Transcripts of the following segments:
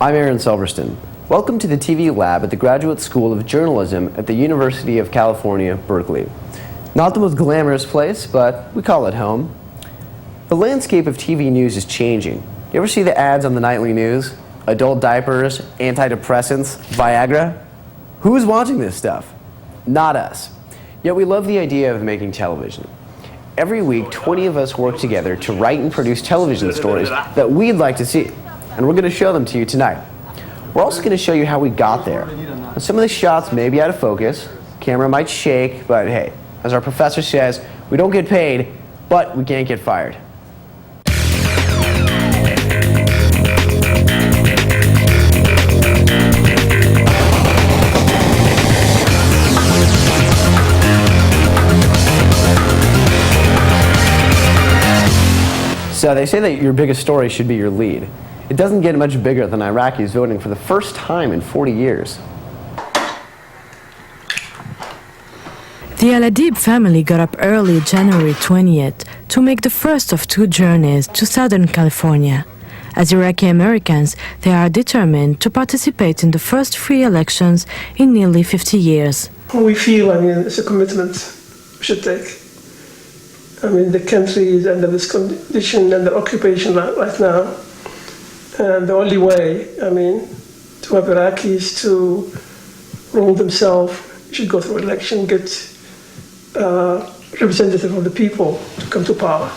I'm Aaron Silverston. Welcome to the TV lab at the Graduate School of Journalism at the University of California, Berkeley. Not the most glamorous place, but we call it home. The landscape of TV news is changing. You ever see the ads on the nightly news? Adult diapers, antidepressants, Viagra? Who's watching this stuff? Not us. Yet we love the idea of making television. Every week, 20 of us work together to write and produce television stories that we'd like to see. And we're going to show them to you tonight. We're also going to show you how we got there. And some of the shots may be out of focus, camera might shake, but hey, as our professor says, we don't get paid, but we can't get fired. So they say that your biggest story should be your lead. It doesn't get much bigger than Iraqis voting for the first time in 40 years. The Al-Adib family got up early January 20th to make the first of two journeys to Southern California. As Iraqi Americans, they are determined to participate in the first free elections in nearly 50 years. We feel, it's a commitment we should take. The country is under this condition, under occupation right now. And the only way, to have Iraqis to rule themselves, should go through election, get representative of the people to come to power.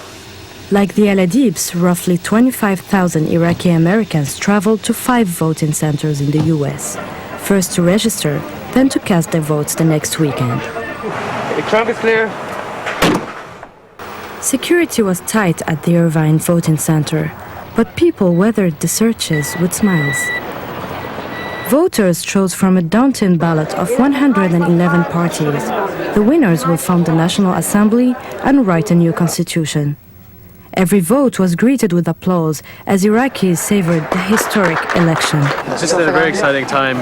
Like the Al-Adibs, roughly 25,000 Iraqi Americans traveled to 5 voting centers in the U.S., first to register, then to cast their votes the next weekend. The trunk is clear. Security was tight at the Irvine voting center, but people weathered the searches with smiles. Voters chose from a daunting ballot of 111 parties. The winners will form the National Assembly and write a new constitution. Every vote was greeted with applause as Iraqis savored the historic election. It's just a very exciting time.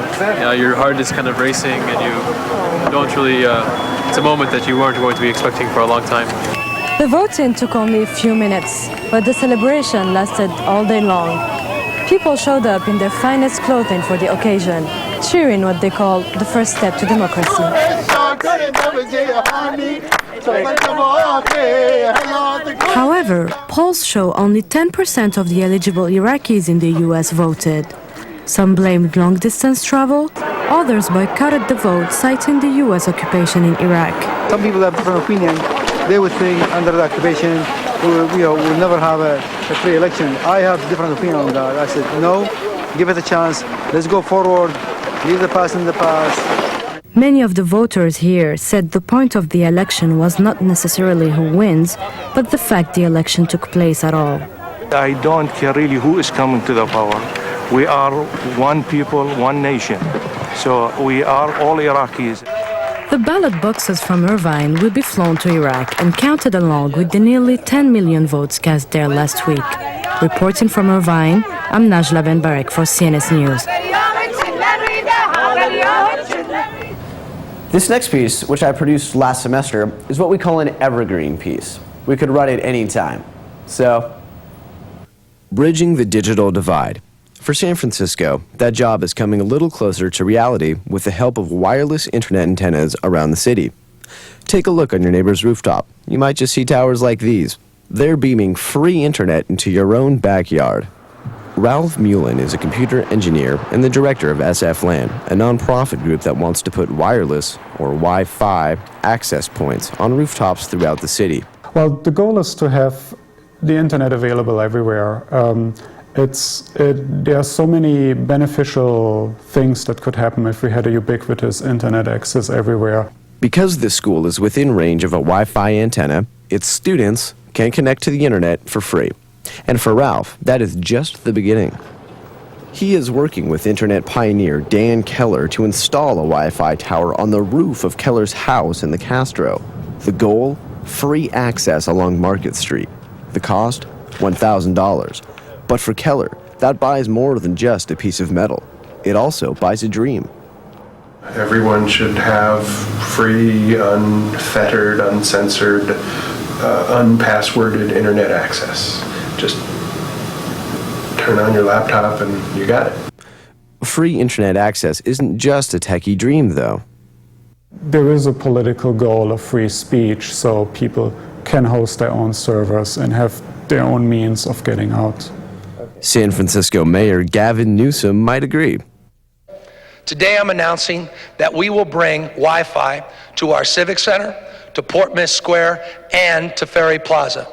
Your heart is kind of racing and you don't really, it's a moment that you weren't going to be expecting for a long time. The voting took only a few minutes, but the celebration lasted all day long. People showed up in their finest clothing for the occasion, cheering what they call the first step to democracy. However, polls show only 10% of the eligible Iraqis in the U.S. voted. Some blamed long-distance travel, others boycotted the vote, citing the U.S. occupation in Iraq. Some people have different opinions. They would think under the occupation we'll never have a free election. I have a different opinion on that. I said, no, give it a chance. Let's go forward. Leave the past in the past. Many of the voters here said the point of the election was not necessarily who wins, but the fact the election took place at all. I don't care really who is coming to the power. We are one people, one nation. So we are all Iraqis. The ballot boxes from Irvine will be flown to Iraq and counted along with the nearly 10 million votes cast there last week. Reporting from Irvine, I'm Najla Ben-Barek for CNS News. This next piece, which I produced last semester, is what we call an evergreen piece. We could run it any time. So, bridging the digital divide. For San Francisco, that job is coming a little closer to reality with the help of wireless internet antennas around the city. Take a look on your neighbor's rooftop. You might just see towers like these. They're beaming free internet into your own backyard. Ralph Mullen is a computer engineer and the director of SF LAN, a nonprofit group that wants to put wireless, or Wi-Fi, access points on rooftops throughout the city. Well, the goal is to have the internet available everywhere. There are so many beneficial things that could happen if we had a ubiquitous internet access everywhere. Because this school is within range of a Wi-Fi antenna, its students can connect to the internet for free. And for Ralph, that is just the beginning. He is working with internet pioneer Dan Keller to install a Wi-Fi tower on the roof of Keller's house in the Castro. The goal? Free access along Market Street. The cost? $1,000. But for Keller, that buys more than just a piece of metal. It also buys a dream. Everyone should have free, unfettered, uncensored, unpassworded internet access. Just turn on your laptop and you got it. Free internet access isn't just a techie dream, though. There is a political goal of free speech, so people can host their own servers and have their own means of getting out. San Francisco Mayor Gavin Newsom might agree. Today I'm announcing that we will bring Wi-Fi to our Civic Center, to Port Miss Square, and to Ferry Plaza.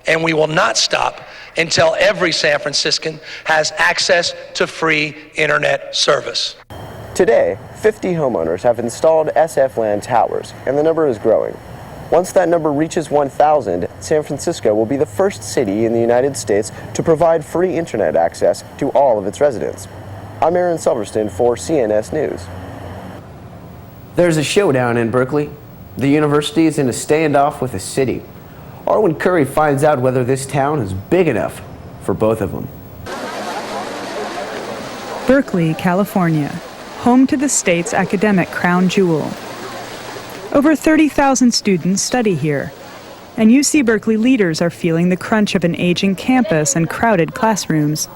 And we will not stop until every San Franciscan has access to free internet service. Today, 50 homeowners have installed SF-LAN towers, and the number is growing. Once that number reaches 1,000, San Francisco will be the first city in the United States to provide free internet access to all of its residents. I'm Aaron Silverston for CNS News. There's a showdown in Berkeley. The university is in a standoff with the city. Arwen Curry finds out whether this town is big enough for both of them. Berkeley, California, home to the state's academic crown jewel. Over 30,000 students study here, and UC Berkeley leaders are feeling the crunch of an aging campus and crowded classrooms.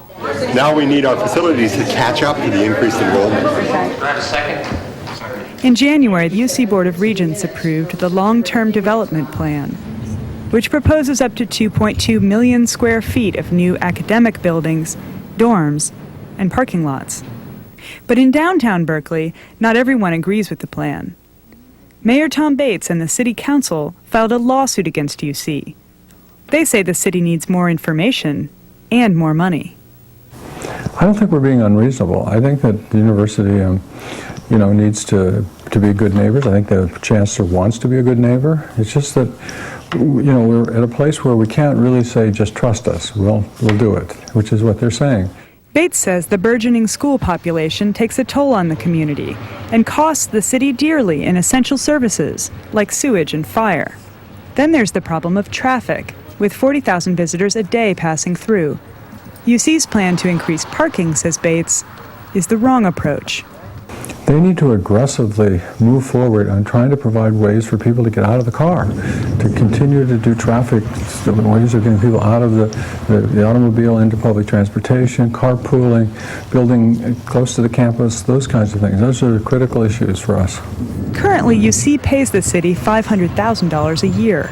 Now we need our facilities to catch up to the increased enrollment. In January, the UC Board of Regents approved the Long-Term Development Plan, which proposes up to 2.2 million square feet of new academic buildings, dorms, and parking lots. But in downtown Berkeley, not everyone agrees with the plan. Mayor Tom Bates and the City Council filed a lawsuit against UC. They say the city needs more information and more money. I don't think we're being unreasonable. I think that the university, needs to be good neighbors. I think the chancellor wants to be a good neighbor. It's just that, we're at a place where we can't really say, just trust us. We'll do it, which is what they're saying. Bates says the burgeoning school population takes a toll on the community and costs the city dearly in essential services like sewage and fire. Then there's the problem of traffic, with 40,000 visitors a day passing through. UC's plan to increase parking, says Bates, is the wrong approach. They need to aggressively move forward on trying to provide ways for people to get out of the car, to continue to do traffic, ways of getting people out of the automobile into public transportation, carpooling, building close to the campus, those kinds of things. Those are critical issues for us. Currently, UC pays the city $500,000 a year.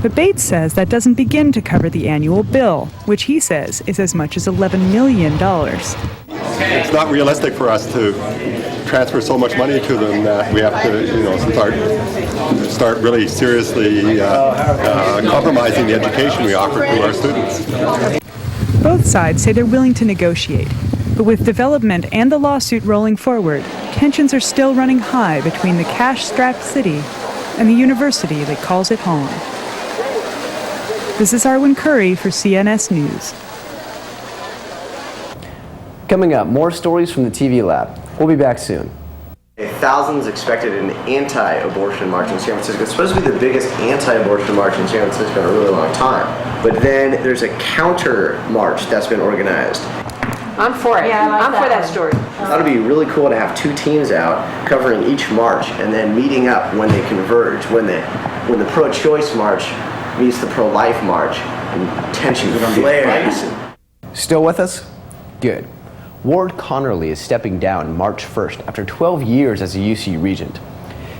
But Bates says that doesn't begin to cover the annual bill, which he says is as much as $11 million. It's not realistic for us to transfer so much money to them that we have to, start really seriously compromising the education we offer to our students. Both sides say they're willing to negotiate, but with development and the lawsuit rolling forward, tensions are still running high between the cash-strapped city and the university that calls it home. This is Arwen Curry for CNS News. Coming up, more stories from the TV lab. We'll be back soon. Thousands expected an anti-abortion march in San Francisco. It's supposed to be the biggest anti-abortion march in San Francisco in a really long time. But then there's a counter march that's been organized. I'm for it. Yeah, I'm for that story. That would be really cool to have two teams out covering each march and then meeting up when they converge, when the pro-choice march meets the pro-life march, and tension flares. Still with us? Good. Ward Connerly is stepping down March 1st after 12 years as a UC regent.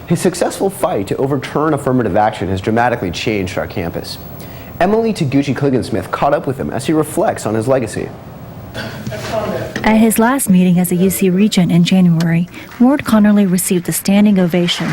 His successful fight to overturn affirmative action has dramatically changed our campus. Emily Taguchi-Kliggensmith caught up with him as he reflects on his legacy. At his last meeting as a UC regent in January, Ward Connerly received a standing ovation.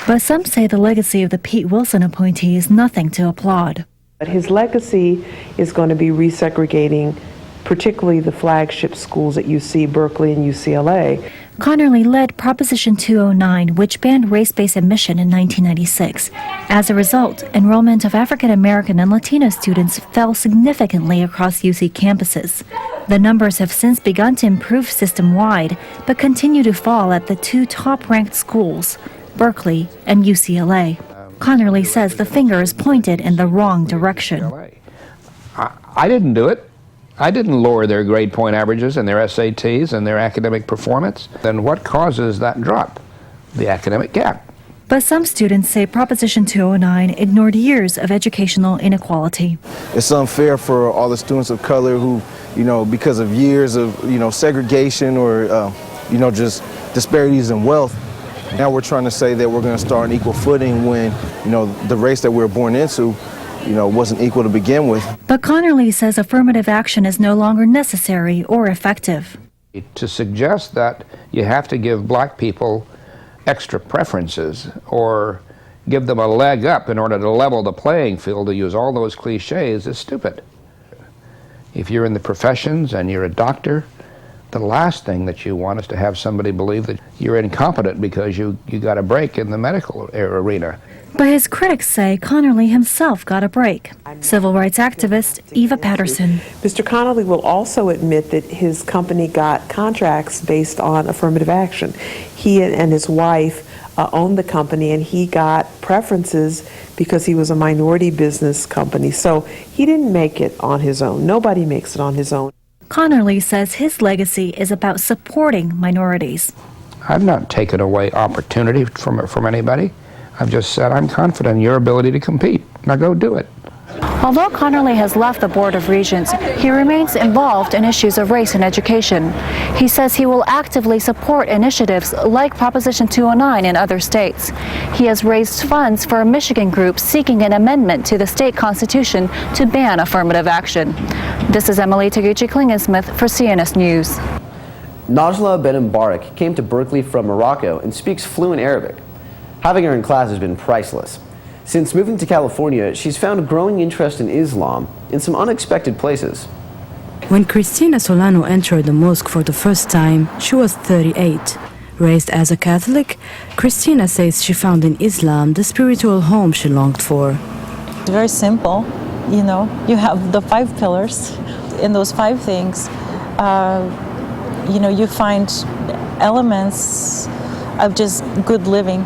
But some say the legacy of the Pete Wilson appointee is nothing to applaud. But his legacy is going to be resegregating particularly the flagship schools at UC Berkeley and UCLA. Connerly led Proposition 209, which banned race-based admission in 1996. As a result, enrollment of African American and Latino students fell significantly across UC campuses. The numbers have since begun to improve system-wide, but continue to fall at the two top-ranked schools, Berkeley and UCLA. Connerly says the finger is pointed in the wrong direction. I didn't do it. I didn't lower their grade point averages and their SATs and their academic performance. Then what causes that drop? The academic gap. But some students say Proposition 209 ignored years of educational inequality. It's unfair for all the students of color who, because of years of, segregation or, just disparities in wealth. Now we're trying to say that we're going to start on equal footing when, the race that we were born into, wasn't equal to begin with. But Connerly says affirmative action is no longer necessary or effective. To suggest that you have to give black people extra preferences or give them a leg up in order to level the playing field, to use all those cliches, is stupid. If you're in the professions and you're a doctor, the last thing that you want is to have somebody believe that you're incompetent because you got a break in the medical arena. But his critics say Connerly himself got a break. Civil rights activist Eva Patterson. Mr. Connerly will also admit that his company got contracts based on affirmative action. He and his wife owned the company, and he got preferences because he was a minority business company. So he didn't make it on his own. Nobody makes it on his own. Connerly says his legacy is about supporting minorities. I've not taken away opportunity from anybody. I've just said I'm confident in your ability to compete. Now go do it. Although Connerly has left the Board of Regents, he remains involved in issues of race and education. He says he will actively support initiatives like Proposition 209 in other states. He has raised funds for a Michigan group seeking an amendment to the state constitution to ban affirmative action. This is Emily Taguchi-Klingensmith for CNS News. Najla Ben Mbarak came to Berkeley from Morocco and speaks fluent Arabic. Having her in class has been priceless. Since moving to California, she's found a growing interest in Islam in some unexpected places. When Cristina Solano entered the mosque for the first time, she was 38. Raised as a Catholic, Cristina says she found in Islam the spiritual home she longed for. Very simple, you have the 5 pillars. In those 5 things, you find elements of just good living.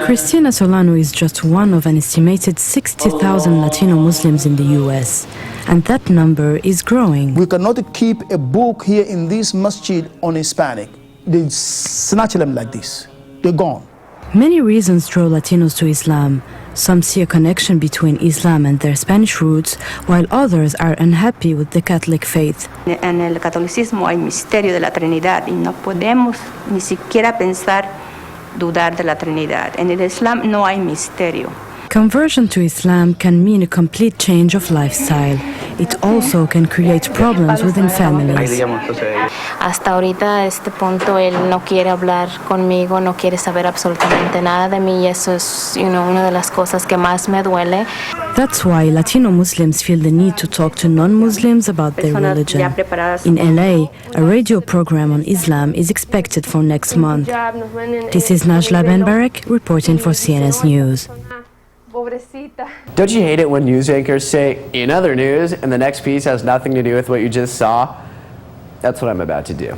Cristina Solano is just one of an estimated 60,000 Latino Muslims in the U.S., and that number is growing. We cannot keep a book here in this masjid on Hispanic. They snatch them like this. They're gone. Many reasons draw Latinos to Islam. Some see a connection between Islam and their Spanish roots, while others are unhappy with the Catholic faith. En el catolicismo hay misterio de la Trinidad y no podemos ni siquiera pensar dudar de la Trinidad. En el Islam no hay misterio. Conversion to Islam can mean a complete change of lifestyle. It also can create problems within families. Hasta ahorita, a este punto, él no quiere hablar conmigo, no quiere saber absolutamente nada de mí, y eso es una de las cosas que más me duele. That's why Latino Muslims feel the need to talk to non-Muslims about their religion. In LA, a radio program on Islam is expected for next month. This is Najla Ben Mbarak reporting for CNS News. Don't you hate it when news anchors say, "In other news," and the next piece has nothing to do with what you just saw? That's what I'm about to do.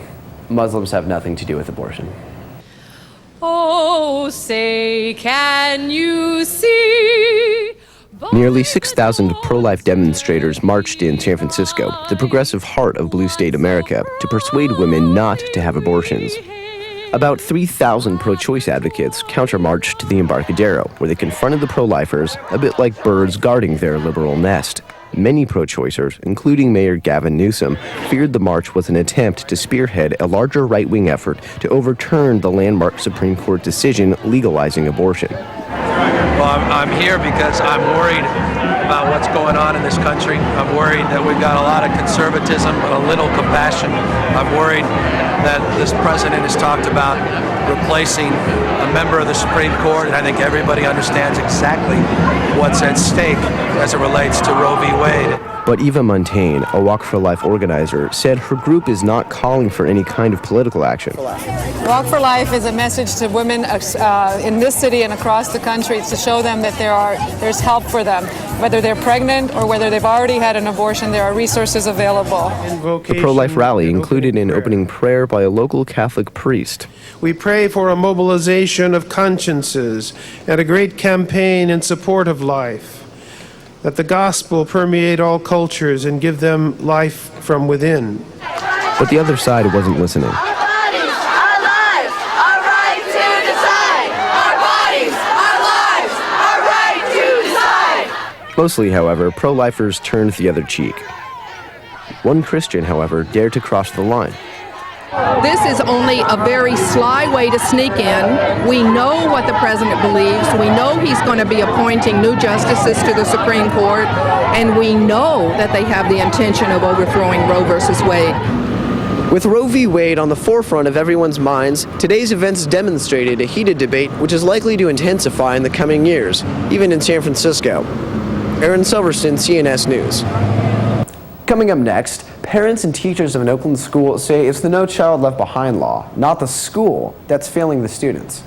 Muslims have nothing to do with abortion. Oh, say, can you see? Nearly 6,000 pro-life demonstrators marched in San Francisco, the progressive heart of blue state America, to persuade women not to have abortions. About 3,000 pro-choice advocates counter-marched to the Embarcadero, where they confronted the pro-lifers, a bit like birds guarding their liberal nest. Many pro-choicers, including Mayor Gavin Newsom, feared the march was an attempt to spearhead a larger right-wing effort to overturn the landmark Supreme Court decision legalizing abortion. Well, I'm here because I'm worried about what's going on in this country. I'm worried that we've got a lot of conservatism but a little compassion. I'm worried that this president has talked about replacing a member of the Supreme Court, and I think everybody understands exactly what's at stake as it relates to Roe v. Wade. But Eva Montaigne, a Walk for Life organizer, said her group is not calling for any kind of political action. Walk for Life is a message to women in this city and across the country to show them that there's help for them. Whether they're pregnant or whether they've already had an abortion, there are resources available. The pro-life rally included an opening prayer by a local Catholic priest. We pray for a mobilization of consciences and a great campaign in support of life, that the gospel permeate all cultures and give them life from within. But the other side wasn't listening. Our bodies, our lives, our right to decide. Our bodies, our Mostly, however, pro-lifers turned the other cheek. One Christian, however, dared to cross the line. This is only a very sly way to sneak in. We know what the president believes. We know he's going to be appointing new justices to the Supreme Court, and we know that they have the intention of overthrowing Roe versus Wade. With Roe v. Wade on the forefront of everyone's minds, today's events demonstrated a heated debate which is likely to intensify in the coming years, even in San Francisco. Aaron Silverstein, CNS News. Coming up next, parents and teachers of an Oakland school say it's the No Child Left Behind law, not the school, that's failing the students.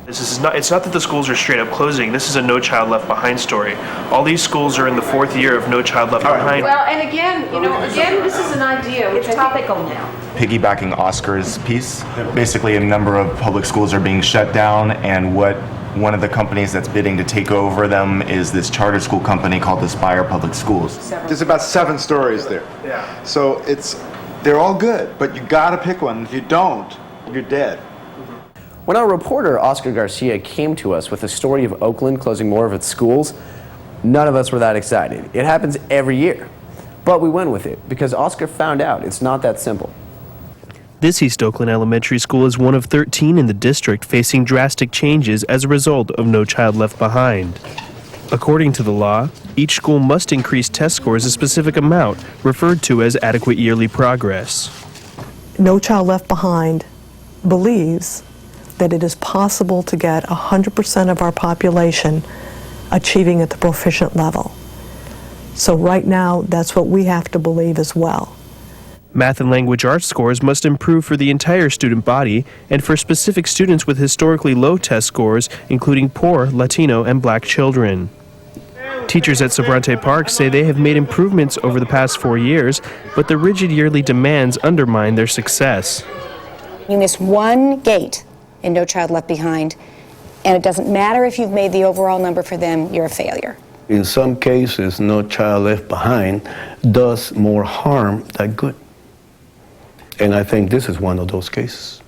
It's not that the schools are straight up closing. This is a No Child Left Behind story. All these schools are in the 4th year of No Child Left Behind. Well, and again, this is an idea which is topical now. Piggybacking Oscar's piece, basically a number of public schools are being shut down, and one of the companies that's bidding to take over them is this charter school company called Aspire Public Schools. There's about 7 stories there. Yeah. So they're all good, but you gotta pick one. If you don't, you're dead. When our reporter, Oscar Garcia, came to us with the story of Oakland closing more of its schools, none of us were that excited. It happens every year. But we went with it because Oscar found out it's not that simple. This East Oakland Elementary School is one of 13 in the district facing drastic changes as a result of No Child Left Behind. According to the law, each school must increase test scores a specific amount, referred to as adequate yearly progress. No Child Left Behind believes that it is possible to get 100% of our population achieving at the proficient level. So right now, that's what we have to believe as well. Math and language arts scores must improve for the entire student body and for specific students with historically low test scores, including poor, Latino, and black children. Teachers at Sobrante Park say they have made improvements over the past 4 years, but the rigid yearly demands undermine their success. You miss one gate in No Child Left Behind, and it doesn't matter if you've made the overall number for them, you're a failure. In some cases, No Child Left Behind does more harm than good. And I think this is one of those cases.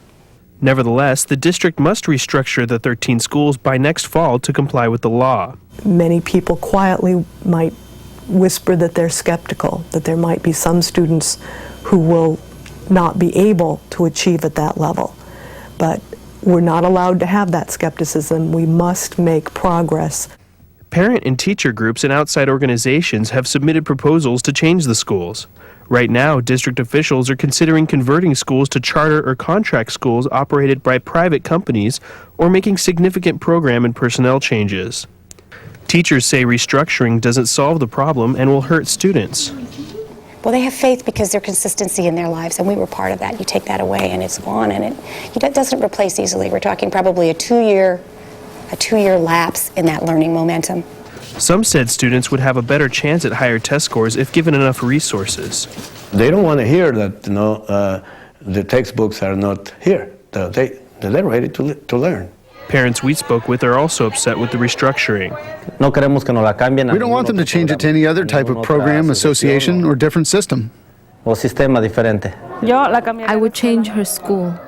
Nevertheless, the district must restructure the 13 schools by next fall to comply with the law. Many people quietly might whisper that they're skeptical, that there might be some students who will not be able to achieve at that level. But we're not allowed to have that skepticism. We must make progress. Parent and teacher groups and outside organizations have submitted proposals to change the schools. Right now, district officials are considering converting schools to charter or contract schools operated by private companies or making significant program and personnel changes. Teachers say restructuring doesn't solve the problem and will hurt students. Well, they have faith because there's consistency in their lives, and we were part of that. You take that away, and it's gone, and it doesn't replace easily. We're talking probably a two-year lapse in that learning momentum. Some said students would have a better chance at higher test scores if given enough resources. They don't want to hear that, the textbooks are not here. They're ready to learn. Parents we spoke with are also upset with the restructuring. We don't want them to change it to any other type of program, association, or different system. I would change her school.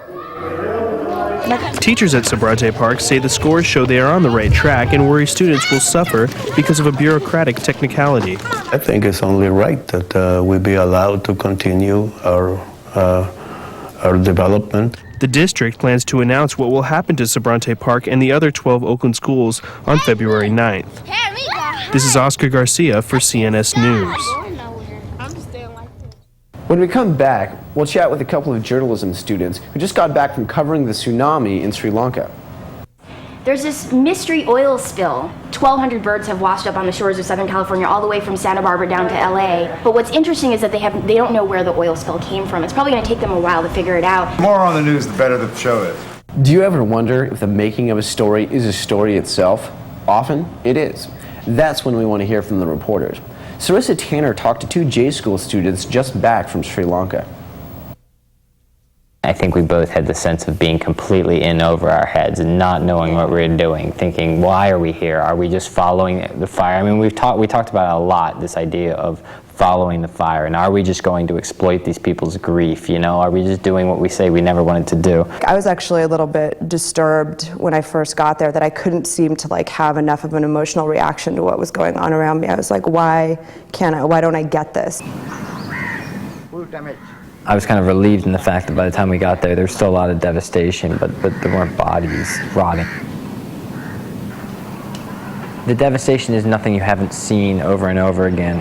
Teachers at Sobrante Park say the scores show they are on the right track and worry students will suffer because of a bureaucratic technicality. I think it's only right that we be allowed to continue our development. The district plans to announce what will happen to Sobrante Park and the other 12 Oakland schools on February 9th. This is Oscar Garcia for CNS News. When we come back, we'll chat with a couple of journalism students who just got back from covering the tsunami in Sri Lanka. There's this mystery oil spill. 1,200 birds have washed up on the shores of Southern California, all the way from Santa Barbara down to LA. But what's interesting is that they don't know where the oil spill came from. It's probably going to take them a while to figure it out. The more on the news, the better the show is. Do you ever wonder if the making of a story is a story itself? Often, it is. That's when we want to hear from the reporters. Sarissa Tanner talked to 2 J School students just back from Sri Lanka. I think we both had the sense of being completely in over our heads and not knowing what we were doing, thinking, why are we here? Are we just following the fire? I mean, we talked about it a lot, this idea of following the fire, and are we just going to exploit these people's grief, you know? Are we just doing what we say we never wanted to do? I was actually a little bit disturbed when I first got there that I couldn't seem to like have enough of an emotional reaction to what was going on around me. I was like, why don't I get this? I was kind of relieved in the fact that by the time we got there, there was still a lot of devastation, but there weren't bodies rotting. The devastation is nothing you haven't seen over and over again.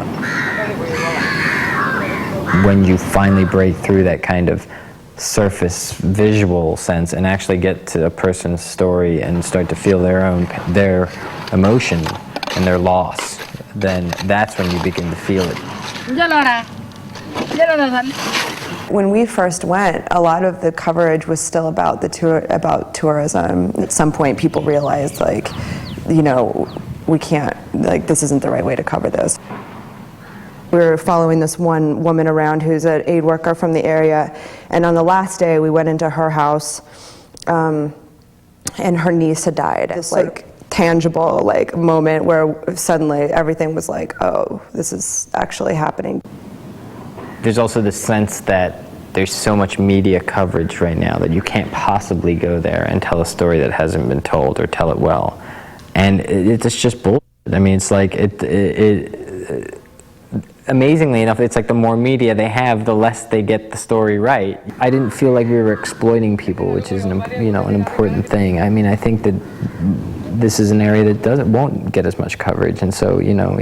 When you finally break through that kind of surface visual sense and actually get to a person's story and start to feel their emotion and their loss, then that's when you begin to feel it. When we first went, a lot of the coverage was still about tourism. At some point, people realized, like, you know, we can't, like, this isn't the right way to cover this. We were following this one woman around who's an aid worker from the area, and on the last day, we went into her house, and her niece had died. This, like, tangible, like, moment where suddenly everything was like, oh, this is actually happening. There's also the sense that there's so much media coverage right now that you can't possibly go there and tell a story that hasn't been told or tell it well. And it's just bullshit. I mean, it's like, amazingly enough, it's like the more media they have, the less they get the story right. I didn't feel like we were exploiting people, which is an important thing. I mean, I think that this is an area that won't get as much coverage, and so, you know,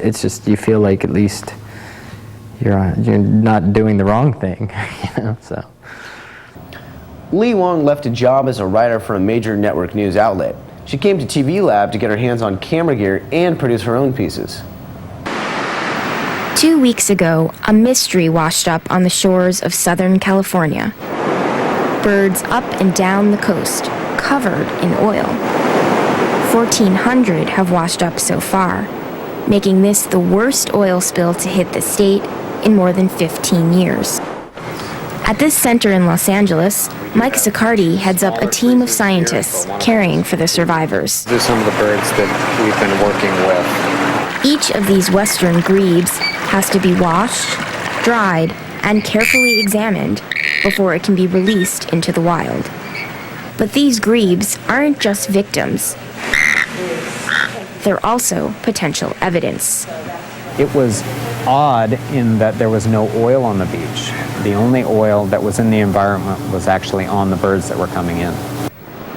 it's just, you feel like at least you're not doing the wrong thing, you know, so. Lee Wong left a job as a writer for a major network news outlet. She came to TV Lab to get her hands on camera gear and produce her own pieces. 2 weeks ago, a mystery washed up on the shores of Southern California. Birds up and down the coast, covered in oil. 1,400 have washed up so far, making this the worst oil spill to hit the state in more than 15 years. At this center in Los Angeles, Mike Siccardi heads up a team of scientists caring for the survivors. These are some of the birds that we've been working with. Each of these western grebes has to be washed, dried, and carefully examined before it can be released into the wild. But these grebes aren't just victims. They're also potential evidence. It was odd in that there was no oil on the beach. The only oil that was in the environment was actually on the birds that were coming in.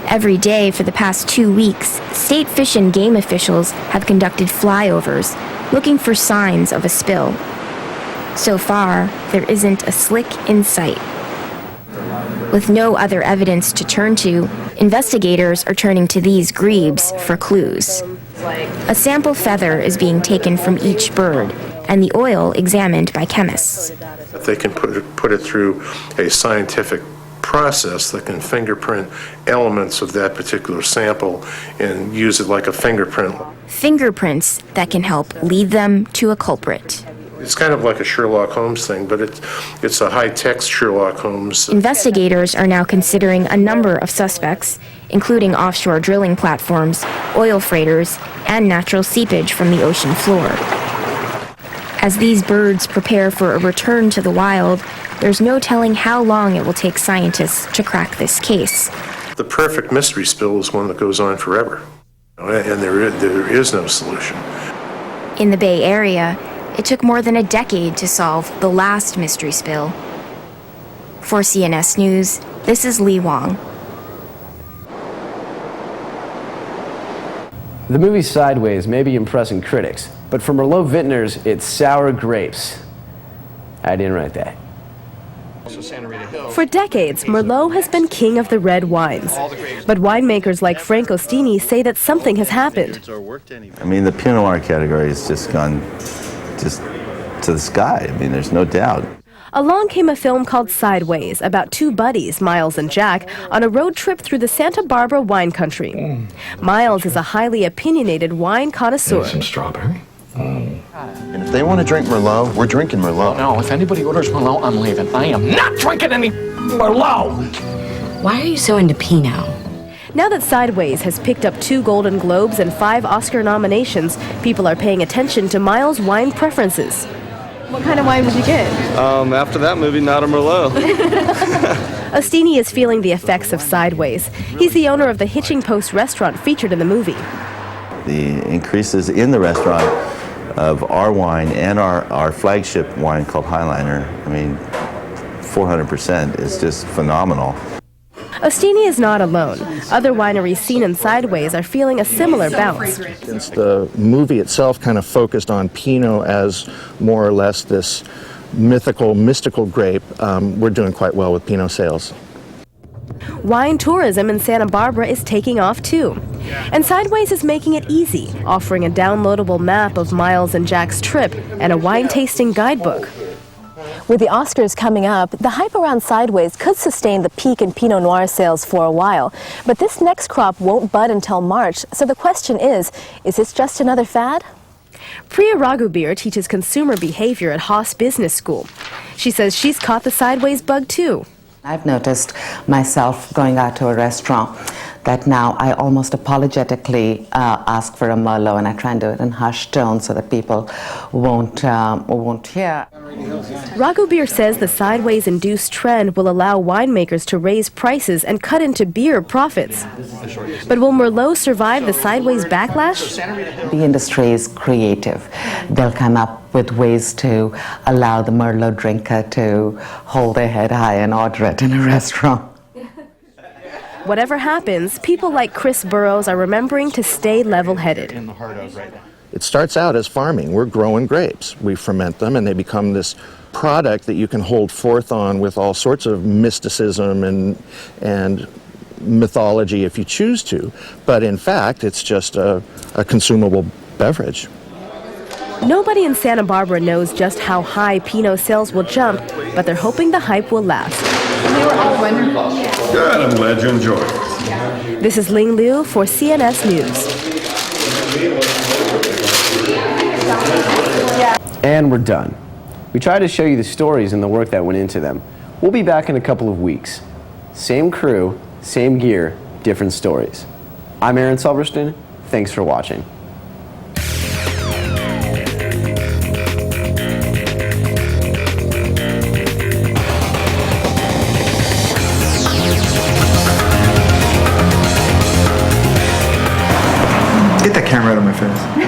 Every day for the past 2 weeks, state fish and game officials have conducted flyovers, looking for signs of a spill. So far, there isn't a slick in sight. With no other evidence to turn to, investigators are turning to these grebes for clues. A sample feather is being taken from each bird, and the oil examined by chemists. They can put it through a scientific process that can fingerprint elements of that particular sample and use it like a fingerprint. Fingerprints that can help lead them to a culprit. It's kind of like a Sherlock Holmes thing, but it's a high-tech Sherlock Holmes. Investigators are now considering a number of suspects, including offshore drilling platforms, oil freighters, and natural seepage from the ocean floor. As these birds prepare for a return to the wild, there's no telling how long it will take scientists to crack this case. The perfect mystery spill is one that goes on forever, and there is no solution. In the Bay Area, it took more than a decade to solve the last mystery spill. For CNS News, this is Lee Wong. The movie Sideways may be impressing critics, but for Merlot vintners, it's sour grapes. I didn't write that. For decades, Merlot has been king of the red wines. But winemakers like Frank Ostini say that something has happened. I mean, the Pinot Noir category has just gone to the sky. I mean, there's no doubt. Along came a film called Sideways about two buddies, Miles and Jack, on a road trip through the Santa Barbara wine country. Miles is a highly opinionated wine connoisseur. Some strawberry. And if they want to drink Merlot, we're drinking Merlot. No, if anybody orders Merlot, I'm leaving. I am not drinking any. Merlot! Why are you so into Pinot? Now that Sideways has picked up 2 Golden Globes and 5 Oscar nominations, people are paying attention to Miles' wine preferences. What kind of wine would you get? After that movie, not a Merlot. Ostini is feeling the effects of Sideways. He's the owner of the Hitching Post restaurant featured in the movie. The increases in the restaurant of our wine and our flagship wine called Highliner, I mean, 400% is just phenomenal. Ostini is not alone. Other wineries seen in Sideways are feeling a similar bounce. Since the movie itself kind of focused on Pinot as more or less this mystical grape, we're doing quite well with Pinot sales. Wine tourism in Santa Barbara is taking off too. And Sideways is making it easy, offering a downloadable map of Miles and Jack's trip and a wine tasting guidebook. With the Oscars coming up, the hype around Sideways could sustain the peak in Pinot Noir sales for a while. But this next crop won't bud until March, so the question is this just another fad? Priya Raghubir teaches consumer behavior at Haas Business School. She says she's caught the Sideways bug too. I've noticed myself going out to a restaurant that now I almost apologetically ask for a Merlot, and I try and do it in hushed tones so that people won't hear. Raghubir says the Sideways-induced trend will allow winemakers to raise prices and cut into beer profits. But will Merlot survive the Sideways backlash? The industry is creative. They'll come up with ways to allow the Merlot drinker to hold their head high and order it in a restaurant. Whatever happens, people like Chris Burrows are remembering to stay level-headed. It starts out as farming. We're growing grapes. We ferment them, and they become this product that you can hold forth on with all sorts of mysticism and mythology if you choose to. But in fact, it's just a consumable beverage. Nobody in Santa Barbara knows just how high Pinot sales will jump, but they're hoping the hype will last. They were all wonderful. Good, I'm glad you enjoyed it. This is Ling Liu for CNS News. And we're done. We try to show you the stories and the work that went into them. We'll be back in a couple of weeks. Same crew, same gear, different stories. I'm Aaron Silverstein. Thanks for watching. Get that camera out of my face.